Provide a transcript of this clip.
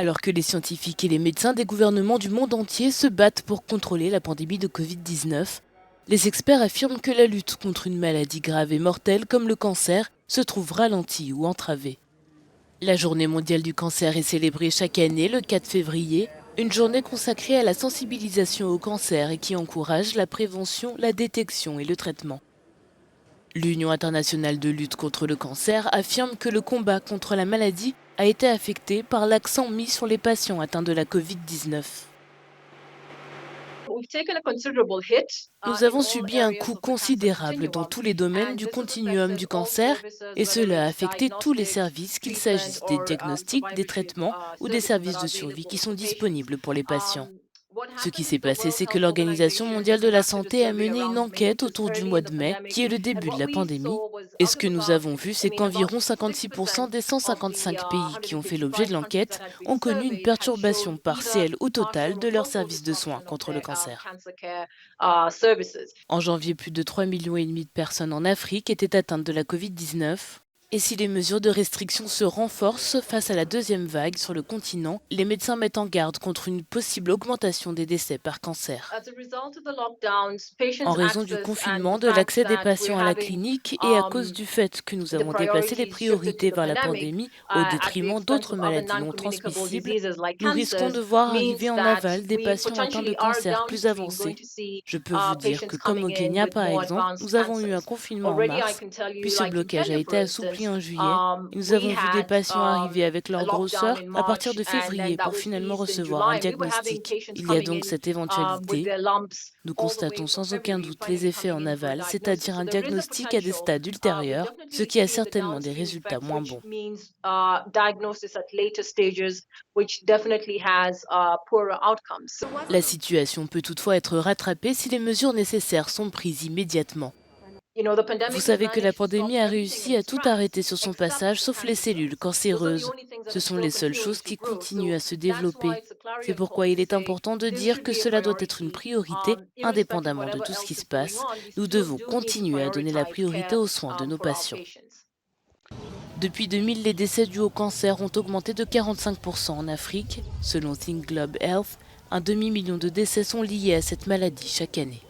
Alors que les scientifiques et les médecins des gouvernements du monde entier se battent pour contrôler la pandémie de Covid-19, les experts affirment que la lutte contre une maladie grave et mortelle comme le cancer se trouve ralentie ou entravée. La Journée mondiale du cancer est célébrée chaque année le 4 février, une journée consacrée à la sensibilisation au cancer et qui encourage la prévention, la détection et le traitement. L'Union internationale de lutte contre le cancer affirme que le combat contre la maladie a été affecté par l'accent mis sur les patients atteints de la Covid-19. Nous avons subi un coût considérable dans tous les domaines du continuum du cancer et cela a affecté tous les services, qu'il s'agisse des diagnostics, des traitements ou des services de survie qui sont disponibles pour les patients. Ce qui s'est passé, c'est que l'Organisation mondiale de la santé a mené une enquête autour du mois de mai, qui est le début de la pandémie. Et ce que nous avons vu, c'est qu'environ 56% des 155 pays qui ont fait l'objet de l'enquête ont connu une perturbation partielle ou totale de leurs services de soins contre le cancer. En janvier, plus de 3,5 millions de personnes en Afrique étaient atteintes de la Covid-19. Et si les mesures de restriction se renforcent face à la deuxième vague sur le continent, les médecins mettent en garde contre une possible augmentation des décès par cancer. En raison du confinement, de l'accès des patients à la clinique et à cause du fait que nous avons déplacé les priorités vers la pandémie au détriment d'autres maladies non transmissibles, nous risquons de voir arriver en aval des patients atteints de cancer plus avancés. Je peux vous dire que comme au Kenya par exemple, nous avons eu un confinement en mars, puis ce blocage a été assoupli en juillet, et nous avons vu des patients arriver avec leur grosseur à partir de février pour finalement recevoir un diagnostic. Il y a donc cette éventualité. Nous constatons sans aucun doute les effets en aval, c'est-à-dire un diagnostic à des stades ultérieurs, ce qui a certainement des résultats moins bons. La situation peut toutefois être rattrapée si les mesures nécessaires sont prises immédiatement. Vous savez que la pandémie a réussi à tout arrêter sur son passage, sauf les cellules cancéreuses. Ce sont les seules choses qui continuent à se développer. C'est pourquoi il est important de dire que cela doit être une priorité, indépendamment de tout ce qui se passe. Nous devons continuer à donner la priorité aux soins de nos patients. Depuis 2000, les décès dus au cancer ont augmenté de 45% en Afrique. Selon Think Globe Health, un demi-million de décès sont liés à cette maladie chaque année.